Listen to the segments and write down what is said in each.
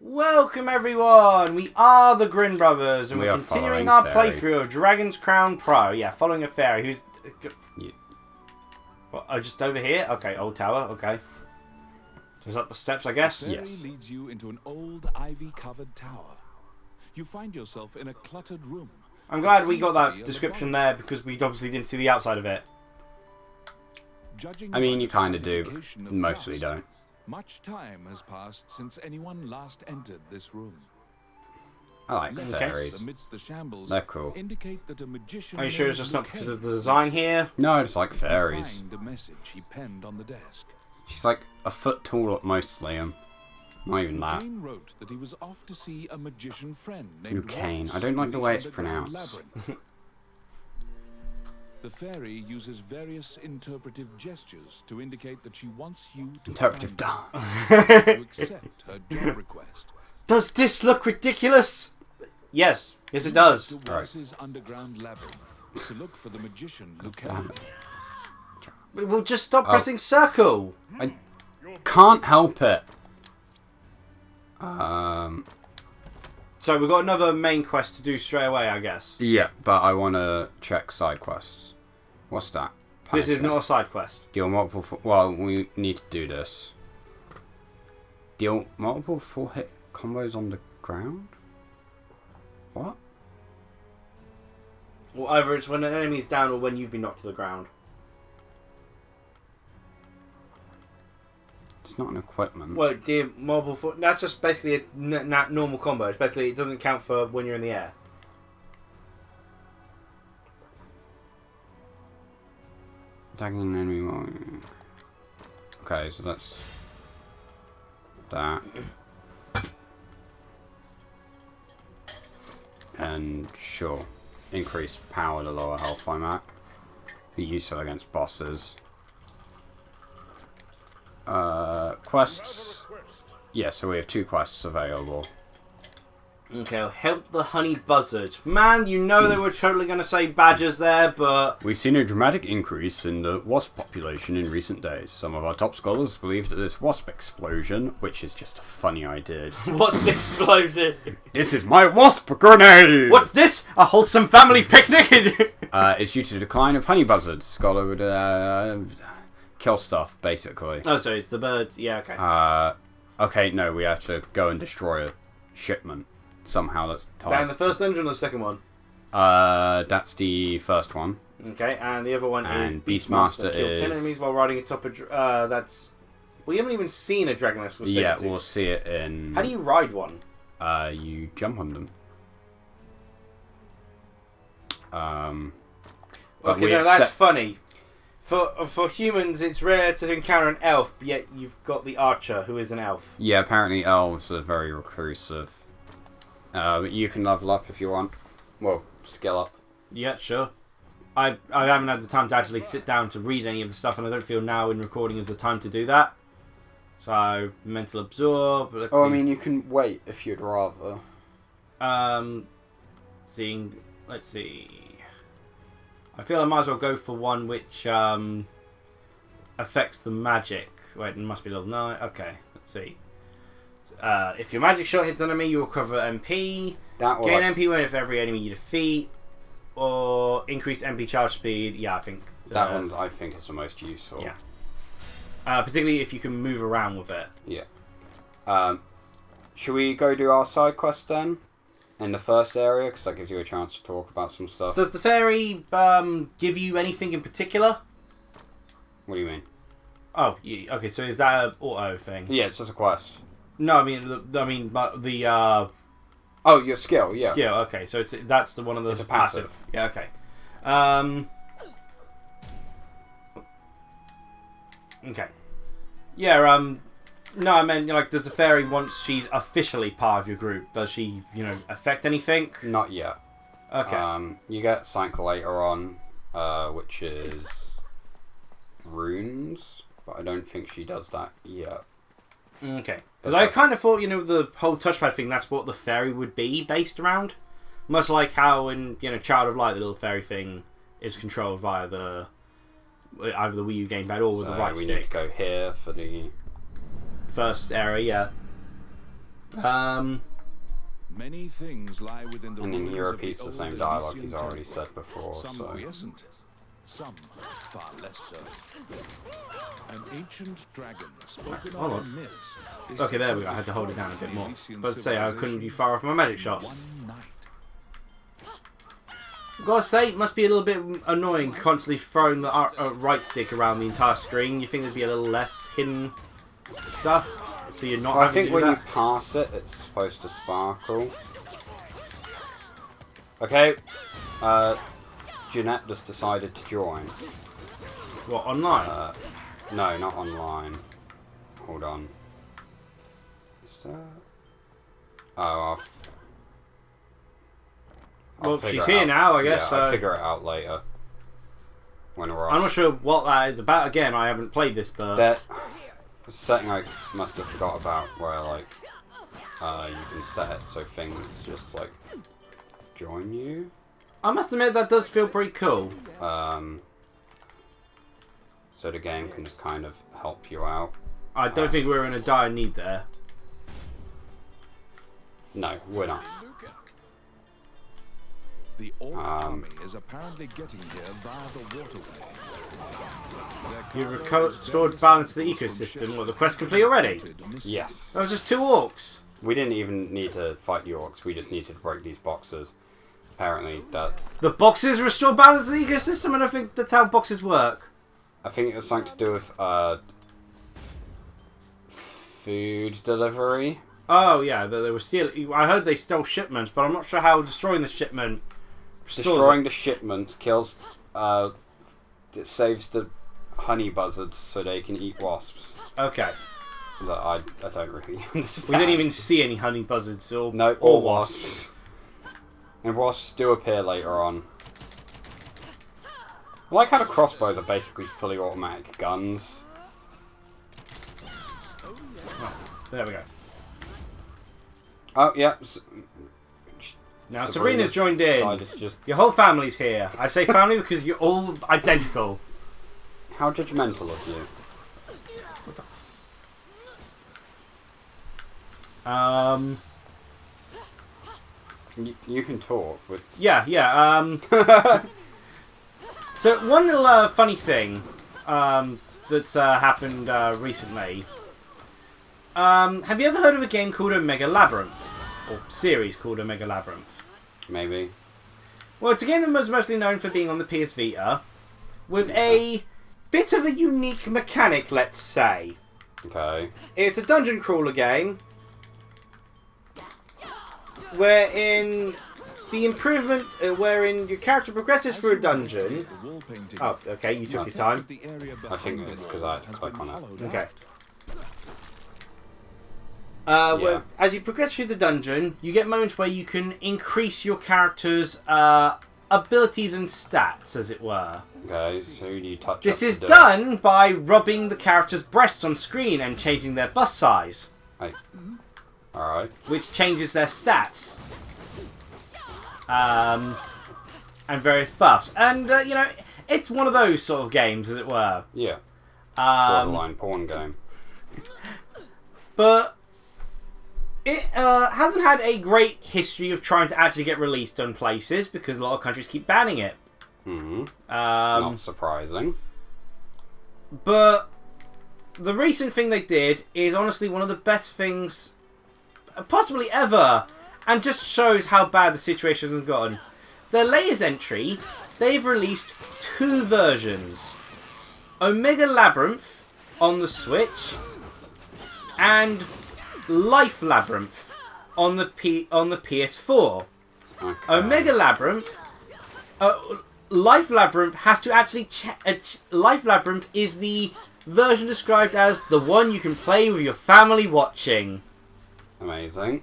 Welcome everyone! We are the Grin brothers and we're continuing our playthrough of Dragon's Crown Pro. Yeah, following a fairy who's... What, oh, just over here? Okay, old tower, okay. Just up the steps, I guess? The fairy leads you into an old ivy-covered tower. You find yourself in a cluttered room. I'm glad we got that description there because we obviously didn't see the outside of it. I mean, you kind of do, but mostly don't. Much time has passed since anyone last entered this room. I like fairies. They're cool. Are you sure it's just not because of the design here? No, I just like fairies. Find a message he penned on the desk. She's like a foot tall at most, Liam. Not even that. Grin wrote that he was off to see a magician friend named Wasp. I don't like the way it's pronounced. The fairy uses various interpretive gestures to indicate that she wants you to Interpretive dance. to accept her job request. Does this look ridiculous? Yes. Yes, it does. To Wasp's underground labyrinth to look for the magician Lucan. We'll just stop pressing circle. I can't help it. So we've got another main quest to do straight away, I guess. Yeah, but I want to check side quests. What's that? This is not a side quest. Deal multiple... Well, we need to do this. Deal multiple full-hit combos on the ground? What? Well, either it's when an enemy's down or when you've been knocked to the ground. It's not an equipment. Well, deal multiple full... That's just basically a normal combo. It's basically, it doesn't count for when you're in the air. Attacking an enemy. Okay, so that's that. And sure, increased power the lower health I'm at. Be useful against bosses. Quests. Yeah, so we have 2 quests available. Okay, help the honey buzzard. Man, you know they were totally going to say badgers there, but... We've seen a dramatic increase in the wasp population in recent days. Some of our top scholars believe that this wasp explosion, which is just a funny idea. Wasp explosion? This is my wasp grenade! What's this? A wholesome family picnic? It's due to the decline of honey buzzards. Scholar would kill stuff, basically. Oh, so it's the birds. Yeah, okay. Okay, no, we have to go and destroy a shipment. Somehow that's Down the first dungeon or the second one? That's the first one. Okay, and the other one is Beastmaster Kill 10 enemies while riding atop a... that's... We haven't even seen a Dragoness. Yeah, we'll see it in... How do you ride one? You jump on them. Okay, no, that's funny. For humans, it's rare to encounter an elf, but yet you've got the archer, who is an elf. Yeah, apparently elves are very reclusive. You can level up if you want. Well, skill up. Yeah, sure. I haven't had the time to actually sit down to read any of the stuff, and I don't feel now in recording is the time to do that. So, mental absorb. Let's see. I mean, you can wait if you'd rather. Let's see. I feel I might as well go for one which affects the magic. Wait, it must be level 9. Okay, let's see. If your magic shot hits an enemy, you will recover MP. Gain MP whenever every enemy you defeat. Or increase MP charge speed. Yeah, I think... that one, I think, is the most useful. Yeah. Particularly if you can move around with it. Yeah. Should we go do our side quest then? In the first area? Because that gives you a chance to talk about some stuff. Does the fairy give you anything in particular? What do you mean? Oh, okay, so is that an auto thing? Yeah, it's just a quest. No, I mean the oh, your skill, yeah. Skill, okay. So that's the one of the... It's a passive. Yeah, okay. Okay. Yeah, no, I meant, like, does the fairy, once she's officially part of your group, does she, affect anything? Not yet. Okay. You get something later on, which is runes, but I don't think she does that yet. Okay. Because I kind of thought, the whole touchpad thing, that's what the fairy would be based around. Much like how in, Child of Light, the little fairy thing is controlled via either the Wii U gamepad or with the right stick. We need to go here for the first area, yeah. Many things lie within the And then he ruins of repeats the old same dialogue Elysian he's already temple. said before, Some so... quiescent, some far less so. An ancient dragon spoken Hold of on. in myths. is Okay, there said we go. I had to hold it down a destroy bit the more. Elysian But to say, I couldn't be civilization far off my magic in shot. one night. Gotta say, it must be a little bit annoying constantly throwing the right stick around the entire screen. You think there'd be a little less hidden stuff, so you're not Well, I having think to do when that? you pass it, it's supposed to sparkle. Okay, Jeanette just decided to join. What, online? No, not online. Hold on. Is that... Oh, Well, figure she's it here out. now, I guess. Yeah, I'll figure it out later. When we're off. I'm not sure what that is about. Again, I haven't played this, but... That setting I must have forgot about, where like you can set it so things just like join you. I must admit, that does feel pretty cool. So the game can just kind of help you out. I don't think we're in a dire need there. No, we're not. The Orc army is apparently getting here via the waterway. You've restored balance to the ecosystem. Well, the quest complete already? Yes. That was just 2 orcs. We didn't even need to fight the orcs. We just needed to break these boxes. Apparently, that The boxes restore balance to the ecosystem? I don't think that's how boxes work. I think it was something to do with food delivery. Oh, yeah, they were stealing. I heard they stole shipments, but I'm not sure how destroying the shipment restores Destroying it. the shipment kills. It saves the honey buzzards so they can eat wasps. Okay. That I don't really understand. We didn't even see any honey buzzards or, No, or or wasps. And wasps do appear later on. I like how the crossbows are basically fully automatic guns. There we go. Oh, yeah. Now, Sabrina's joined in. Decided to just... Your whole family's here. I say family because you're all identical. How judgmental of you. You can talk with... Yeah. So, one little funny thing that's happened recently. Have you ever heard of a game called Omega Labyrinth? Or series called Omega Labyrinth? Maybe. Well, it's a game that was mostly known for being on the PS Vita, with a bit of a unique mechanic, let's say. Okay. It's a dungeon crawler game, wherein the improvement, wherein your character progresses through a dungeon. Oh, okay, you took your time. I think it's because I had to click on it. Okay. Yeah. Where, as you progress through the dungeon, you get moments where you can increase your character's abilities and stats, as it were. Okay, so who do you touch? This is done by rubbing the character's breasts on screen and changing their bust size, Alright. which changes their stats. And various buffs. And, you know, it's one of those sort of games, as it were. Yeah. Borderline porn game. But it hasn't had a great history of trying to actually get released on places because a lot of countries keep banning it. Mm-hmm. Not surprising. But the recent thing they did is honestly one of the best things possibly ever, and just shows how bad the situation has gotten. Their latest entry, they've released 2 versions. Omega Labyrinth on the Switch and Life Labyrinth on the PS4. Okay. Omega Labyrinth, Life Labyrinth has to actually Life Labyrinth is the version described as the one you can play with your family watching. Amazing.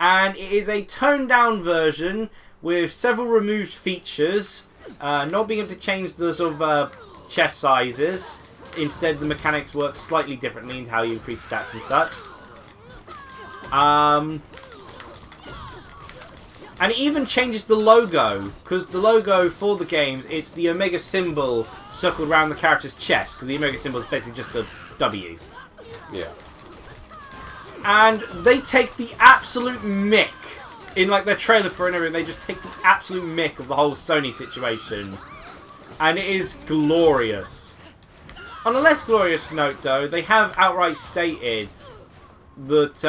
And it is a toned down version with several removed features, not being able to change the sort of chest sizes. Instead, the mechanics work slightly differently in how you increase stats and such. And it even changes the logo, because the logo for the games, it's the Omega symbol circled around the character's chest, because the Omega symbol is basically just a W. Yeah. And they take the absolute mick in like their trailer for it and everything. They just take the absolute mick of the whole Sony situation, and it is glorious. On a less glorious note, though, they have outright stated that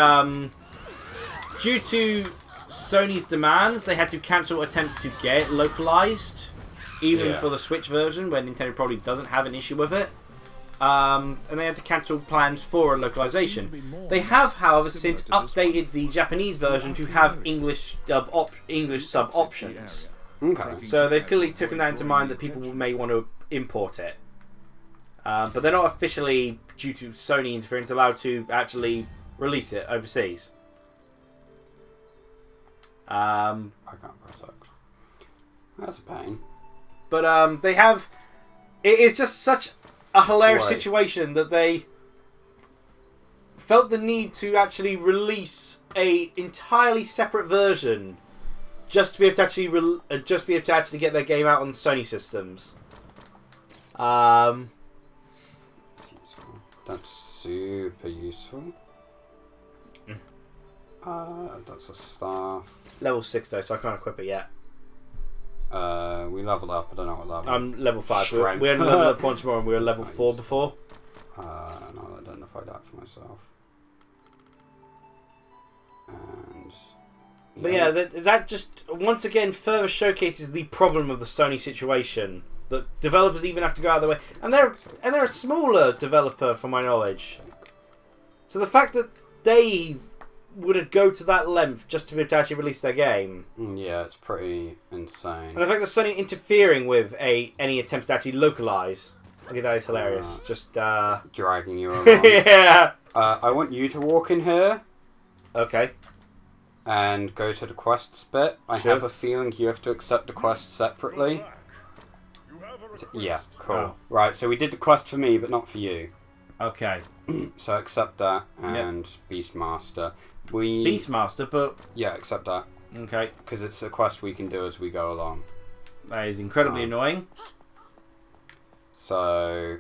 due to Sony's demands, they had to cancel attempts to get it localized, even for the Switch version, where Nintendo probably doesn't have an issue with it. And they had to cancel plans for a localization. They have, however, since updated the Japanese version to have English sub options. Okay. So they've clearly taken that into mind that people may want to import it. But they're not officially, due to Sony interference, allowed to actually release it overseas. I can't press that. That's a pain. But they have... It is just such a hilarious situation that they felt the need to actually release a entirely separate version just to be able to actually get their game out on Sony systems. That's useful. That's super useful. That's a staff. Level 6 though, so I can't equip it yet. We leveled up. I don't know what level. I'm level 5. Strength. We only leveled up once more and we were level 4 before. No, I'll identify that for myself. And... But yeah, that just once again further showcases the problem of the Sony situation. That developers even have to go out of their way. And they're a smaller developer from my knowledge. So the fact that they would go to that length just to be able to actually release their game. Yeah, it's pretty insane. And the fact that Sony interfering with any attempts to actually localize. Okay, that is hilarious. Just dragging you around. yeah. I want you to walk in here. Okay. And go to the quests bit. I have a feeling you have to accept the quest separately. Yeah, cool. Oh. Right, so we did the quest for me, but not for you. Okay. So accept that and Beastmaster. Beastmaster, but... Yeah, accept that. Okay. Because it's a quest we can do as we go along. That is incredibly annoying. So...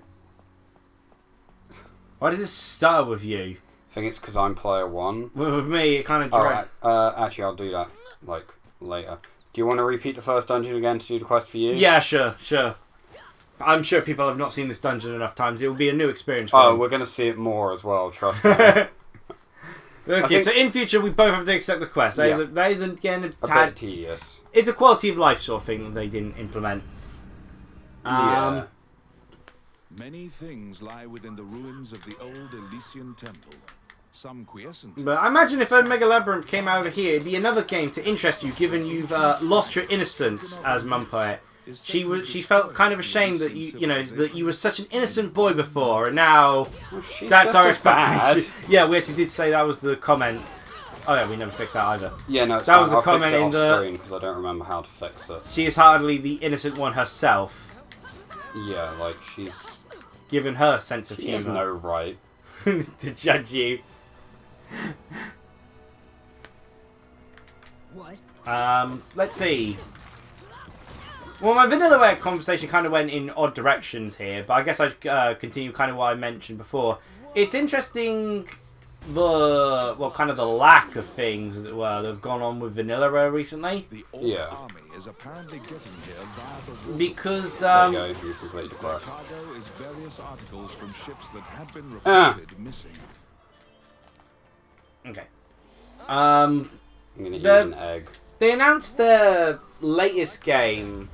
Why does this start with you? I think it's because I'm player 1. With me, it kind of... Alright, actually I'll do that, like, later. Do you want to repeat the first dungeon again to do the quest for you? Yeah, sure. I'm sure people have not seen this dungeon enough times. It will be a new experience for them. We're going to see it more as well, trust me. Okay, so in future we both have to accept the quest. That is again a bit tedious. It's a quality of life sort of thing that they didn't implement. Yeah. Many things lie within the ruins of the old Elysian temple. Some quiescent. But I imagine if Omega Labyrinth came over here, it'd be another game to interest you, given you've lost your innocence as Mumpoet. She felt kind of ashamed that you were such an innocent boy before, and now that's our expectation. Yeah, we actually did say that was the comment. Oh yeah, we never fixed that either. Yeah, no, it's that fine. was the comment in the because I don't remember how to fix it. She is hardly the innocent one herself. Yeah, like she's given her sense of humor. She has no right to judge you. What? Let's see. Well, my Vanillaware conversation kind of went in odd directions here, but I guess I'd continue kind of what I mentioned before. It's interesting the lack of things, as it were, that have gone on with Vanillaware recently. The old army is apparently getting here via the because there you go, you completed the quest. cargo is various articles from ships that had been reported missing. Okay. I'm gonna eat an egg. They announced their latest game,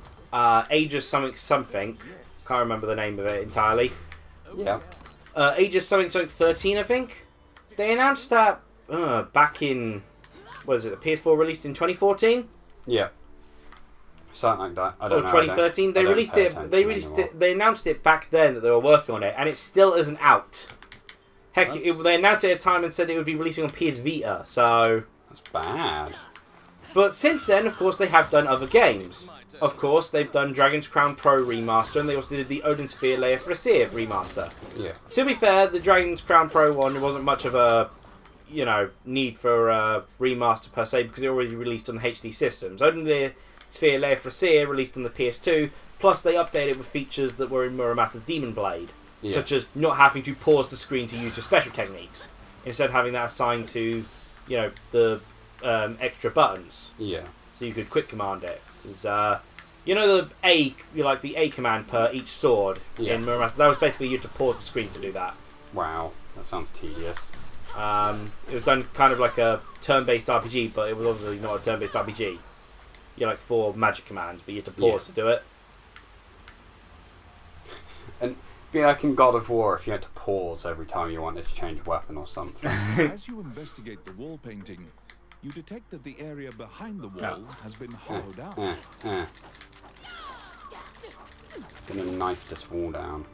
Aegis something. Can't remember the name of it entirely. Yeah. Aegis something 13, I think. They announced that back in, what is it? The PS4 released in 2014. Yeah. Something like that. I don't know. Or 2013. They released it. They released it. They announced it back then that they were working on it, and it still isn't out. Heck, they announced it at a time and said it would be releasing on PS Vita. So that's bad. But since then, of course, they have done other games. Of course, they've done Dragon's Crown Pro remaster, and they also did the Odin Sphere Layer for a Seer remaster. Yeah. To be fair, the Dragon's Crown Pro one, there wasn't much of a, need for a remaster per se because it already released on the HD systems. Odin Sphere Layer for a Seer released on the PS2, plus they updated it with features that were in Muramasa Demon Blade, such as not having to pause the screen to use your special techniques instead of having that assigned to, you know, the extra buttons. Yeah. So you could quick command it. Because, you know the the A command per each sword in Mirror? That was basically you had to pause the screen to do that. Wow, that sounds tedious. It was done kind of like a turn-based RPG, but it was obviously not a turn-based RPG. You had like 4 magic commands, but you had to pause to do it. And be like in God of War, if you had to pause every time you wanted to change a weapon or something. As you investigate the wall painting, you detect that the area behind the wall has been hollowed out. Gonna knife this wall down.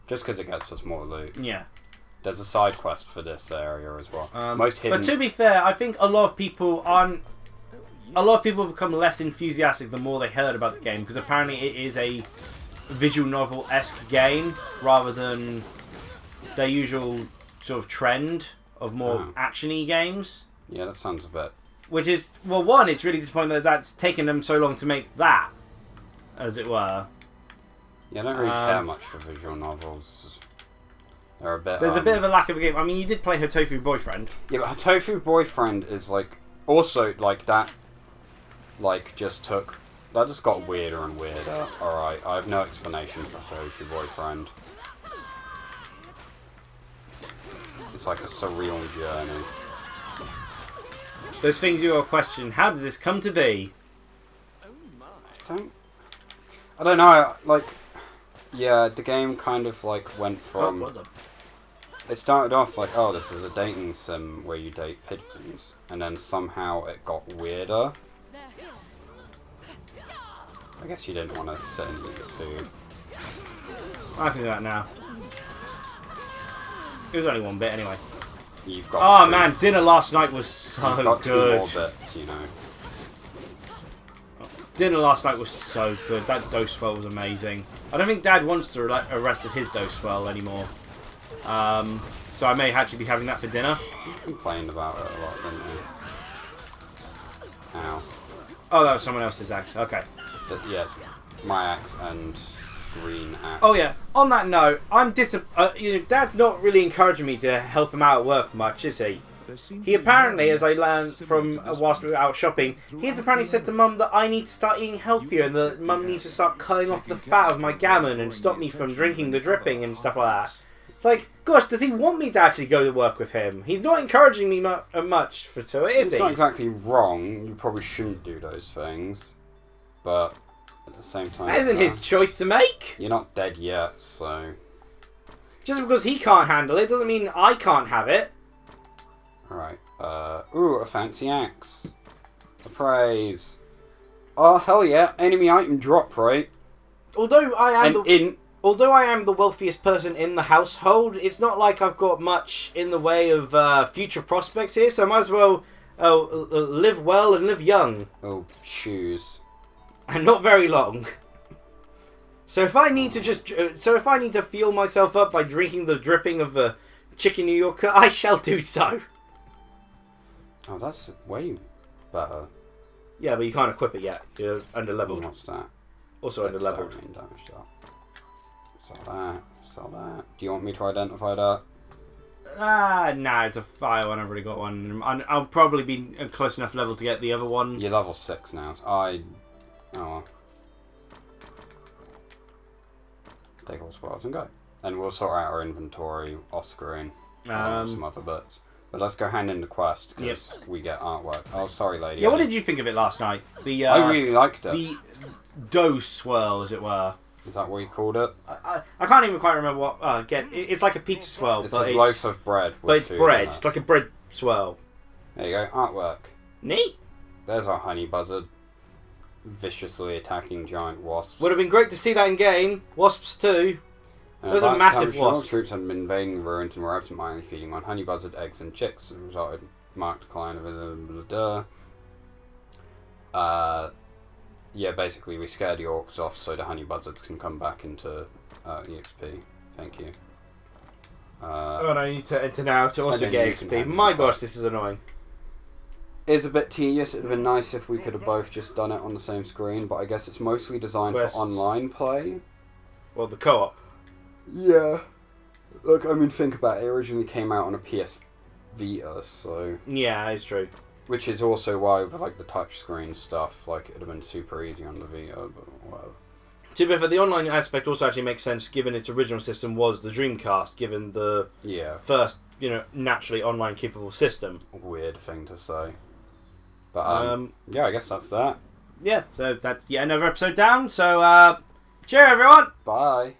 Just because it gets us more loot. Yeah. There's a side quest for this area as well. Most hidden. But to be fair, I think a lot of people become less enthusiastic the more they heard about the game, because apparently it is a visual novel-esque game rather than their usual sort of trend of more action-y games. Yeah, that sounds a bit... Which is, well, one, it's really disappointing that that's taken them so long to make that, as it were. Yeah, I don't really care much for visual novels. They're a bit... There's a bit of a lack of a game. I mean, you did play Her Tofu Boyfriend. Yeah, but Her Tofu Boyfriend is, like... Also, like, that... Like, just took... That just got weirder and weirder. Alright, I have no explanation for Her Tofu Boyfriend. It's like a surreal journey. Those things you all question, how did this come to be? I don't know, like... Yeah, the game kind of, like, went from... It started off like, oh, this is a dating sim where you date pigeons. And then somehow it got weirder. I guess you didn't want to sit and eat the food. I can do that now. It was only one bit anyway. You've got. Oh man, dinner last night was so You've got good. 2 more bits, you know. Dinner last night was so good. That dough swell was amazing. I don't think Dad wants to arrest his dough swell anymore. So I may actually be having that for dinner. You complained about it a lot, didn't you? Ow. Oh, that was someone else's axe. Okay. Yeah, my axe and green axe. Oh yeah. On that note, I'm Dad's not really encouraging me to help him out at work much, is he? He apparently, as I learned from whilst we were out shopping, he has apparently said to Mum that I need to start eating healthier and that Mum needs to start cutting off the fat of my gammon and stop me from drinking the dripping and stuff like that. It's like, gosh, does he want me to actually go to work with him? He's not encouraging me much to it, is he? It's not exactly wrong. You probably shouldn't do those things. But at the same time... That isn't his choice to make. You're not dead yet, so... Just because he can't handle it doesn't mean I can't have it. Alright. Ooh, a fancy axe. A praise. Oh, hell yeah. Enemy item drop, right? Although I am Although I am the wealthiest person in the household, it's not like I've got much in the way of future prospects here, so I might as well live well and live young. Oh, shoes. And not very long. So if I need to fuel myself up by drinking the dripping of the chicken New Yorker, I shall do so. Oh, that's way better. Yeah, but you can't equip it yet. You're under leveled. What's that? Also under leveled. Damage that. Sell that. Sell that. Do you want me to identify that? Nah, it's a file. I've not really got one. I'll probably be a close enough level to get the other one. You're level 6 now. Oh well. Take all spoils and go. And we'll sort out our inventory off screen. Some other bits. But let's go hand in the quest, because we get artwork. Oh, sorry, lady. Yeah, what did you think of it last night? I really liked it. The dough swirl, as it were. Is that what you called it? I can't even quite remember what... it's like a pizza swirl, it's a loaf of bread. But it's bread. It's like a bread swirl. There you go. Artwork. Neat. There's our honey buzzard. Viciously attacking giant wasps. Would have been great to see that in game. Wasps too. Those are massive wasps. Troops had been invading the ruins and were absentmindedly feeding on honey buzzard eggs and chicks. As a result, it marked decline of yeah, basically we scared the orcs off so the honey buzzards can come back into EXP. Thank you. And I need to enter now to also get XP. My gosh, this is annoying. It's a bit tedious. It would have been nice if we could have both just done it on the same screen, but I guess it's mostly designed for online play. Well, the co-op. Yeah. Look, I mean, think about it. It originally came out on a PS Vita, so... Yeah, it's true. Which is also why, with, like, the touchscreen stuff, like, it would have been super easy on the Vita, but whatever. To be fair, the online aspect also actually makes sense, given its original system was the Dreamcast, given the first, naturally online capable system. Weird thing to say. But, yeah, I guess that's that. Yeah, so that's yet another episode down, so, cheer everyone! Bye.